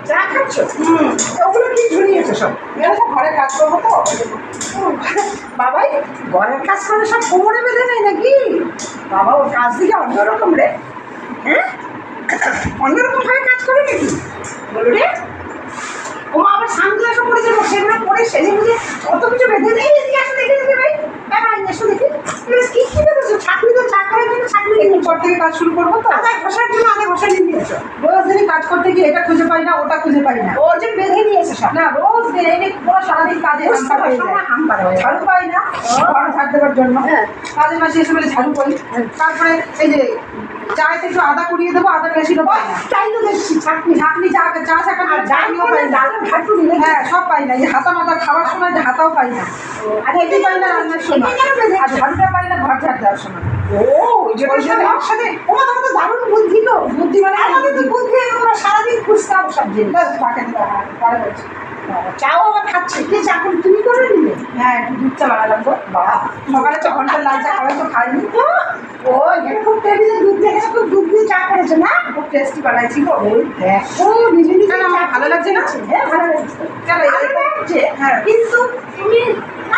চা খাচ্ছ? ওগুলো কি ঝুলিয়েছো সব? সব ঘরে কাজ করবো তো। বাবাই ঘরের কাজ করে সব কোমরে বেঁধে নেই নাকি? বাবা ওর কাজ দিকে অন্যরকম রে। হ্যাঁ, অন্যরকম ভাবে কাজ করে নাকি বলো রে? ও আবার সানগ্লাসও পরেছে, সেগুলো পরে সেজে বুঝে অত কিছু বেঁধে নেই। এদিকে আসো, দেখে দেবে ভাই। বাবা এসো দেখি কি কি বেঁধেছো? ছাকরি তো চা করার জন্য ছাকরি নিয়ে পর থেকে কাজ শুরু করবো তো। আদা ঘষার জন্য আদা ঘষা নিয়ে নিয়েছো। রোজ দিনই কাজ করতে গিয়ে এটা খুঁজে পাই না, ওটা খুঁজে পাই না। ও যে বেঁধে নিয়েছে সব। না রোজ দিন এই পুরো সারাদিন কাজে হাম্পার হয়ে যায়। ঝাড়ু পাই না ঘর ঝাড় দেওয়ার জন্য। কাজের মাসে এসে বলে ঝাড়ু পাই। তারপরে এই যে চায়ে একটু আদা কুড়িয়ে দেবো, আদা বেশিও পাই না। তাই তো দেখছি ছাঁকনি চা ছাঁকা চাইও পাই না। হ্যাঁ সব পাই না। এই হাতা মাথা খাওয়ার সময় যে হাতাও পাই না। আর এটি পাই না রান্নার সময়। আর ঝাড়ুটা পাই না ঘর ঝাড় দেওয়ার সময়। ও ওই যে একসাথে তোমার তো দারুণ বুদ্ধি গো। বুদ্ধি মানে আমাদের তো বুদ্ধি, আমরা সারাদিন খুঁজতাম সব জিনিস। পাকে পরে বলছি চাও আবার খাচ্ছে। কে চা করে তুমি করে নিলে? হ্যাঁ একটু দুধ চা বানালাম গো। বাবা সকালে 6 ঘন্টা লাল চা খাওয়াই তো খাইনি তো। ও এটা খুব টেবিলে দুধ দেখেছো, খুব দুধ দিয়ে চা করেছে না? খুব টেস্টি বানাইছি গো। দেখো নিজে নিজে ভালো লাগছে না? হ্যাঁ ভালো লাগছে। কেন ভালো লাগছে? হ্যাঁ কিন্তু তুমি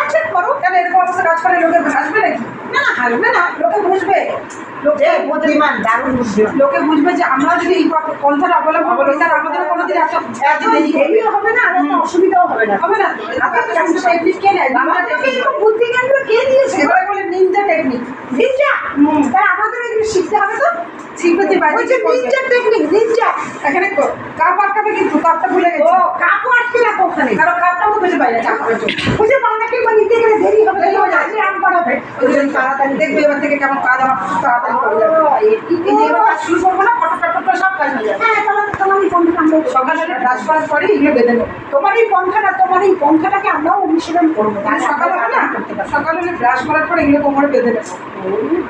আচ্ছা করো। কেন এরকম অবস্থা কাজ করে লোকে হাসবে নাকি? না না হাসবে না, লোকে বুঝবে। লোকে বুদ্ধিমান, দারুণ বুঝবে। লোকে বুঝবে যে আমরা যদি এই পন্থাটা অবলম্বন করি তাহলে আমাদের কোনোদিন একটা দেরিও হবে না, আর একটা অসুবিধাও হবে না। হবে না টেকনিক কে নেয়? বুদ্ধি জ্ঞানগুলো কে দিয়েছে? এবারে বলে নিনজা টেকনিক। নিনজা? তাই আমাদের এগুলো শিখতে হবে তো। শিখতে পারি ওই যে নিনজা টেকনিক। নিনজা এখানে কাপ আটকাবে, কিন্তু কাপটা ভুলে গেছি। ও কাপও আটকে রাখো ওখানে, কারণ কাপটাও তো খুঁজে পাই না চা খাওয়ার জন্য। খুঁজে পাই না কিংবা নিতে গেলে দেরি হবে, দেরি হয়ে যাচ্ছে আম করাবে। ওই জন্য তাড়াতাড়ি দেখবে এবার থেকে কেমন কাজ আমার তাড়াতাড়ি করে যাবে। এই যে এবার কাজ শুরু করবো না, ফটোফট সব কাজ হয়ে যাবে। হ্যাঁ তোমার এই পন্থাটা আমরা সকালে ব্রাশ করার পরে এগুলো বেঁধে নেবো। তোমার এই পন্থাটাকে আমরাও অনুশীলন করবো। সকালে হবে না, সকালে ব্রাশ করার পরে এগুলো কোমরে বেঁধে নেবো।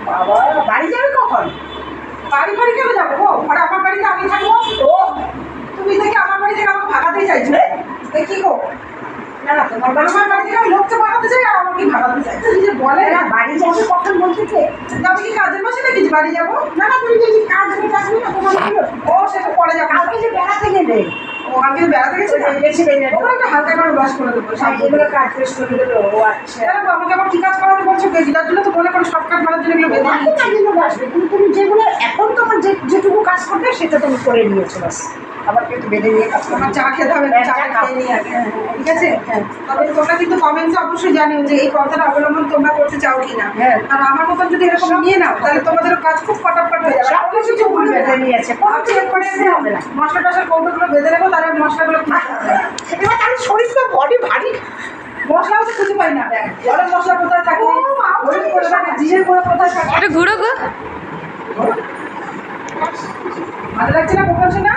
বাবা বাড়ি যাবে কখন? বাড়ি কেন যাবো গো? আর আমার বাড়িতে আমি থাকবো। ও তুমি থেকে আমার বাড়ি থেকে আমাকে ভাগাতেই চাইছো? দেখি গো না না, তোমার আমার বাড়ি থেকে আমি লোককে ভাগাতে চাই আর আমাকে ভাগাতে চাই। তুমি যে বলে না বাড়ি যাবে কখন বলতে চাই, আমি কি কাজের মাসে নাকি বাড়ি যাবো? না না তুমি যদি কাজে আসবে না তোমার ও সেটা পরে যাবো। কালকে যে বেড়াতে গেলে ও আমি বেড়াতে গেছি একটা হালকা করে বাস করে দেবো, এগুলো কাজ শেষ করে দেবো। ও আচ্ছা আমাকে আবার কি কাজ করাতে বলছো? তার জন্য তো মনে করো সব কাজ করার জন্য এগুলো আসবে, কিন্তু তুমি যেগুলো এখন তোমার যেটুকু কাজ করবে সেটা তুমি করে নিয়েছো বাস। আবার কিন্তু বেঁধে নিয়ে কাজ করবে। চা খেতে হবে, চা খেয়ে নিয়ে আগে। ঠিক আছে হ্যাঁ। তবে তোমরা কিন্তু কমেন্টসে অবশ্যই জানিও যে এই কথাটা অবলম্বন তোমরা করতে চাও কিনা। হ্যাঁ আর আমার মতন যদি এরকম নিয়ে নাও তাহলে তোমাদেরও কাজ খুব ফটাফট হয়ে যাবে। সব কিছু বেঁধে নিয়েছে, হবে না। মশলা টশার কৌটোগুলো বেঁধে নেবো, তাহলে মশলাগুলো এবার তাহলে শরীর তো বডি ভারী। মশলাও তো খুঁজে পাই না। গরম মশলা কোথায় থাকে, জিরের গুঁড়ো কোথায় থাকে? এটা ঘুরো গো। ভালো লাগছে না? বোঝাচ্ছে না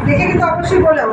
দেখে কিন্তু অবশ্যই বলো।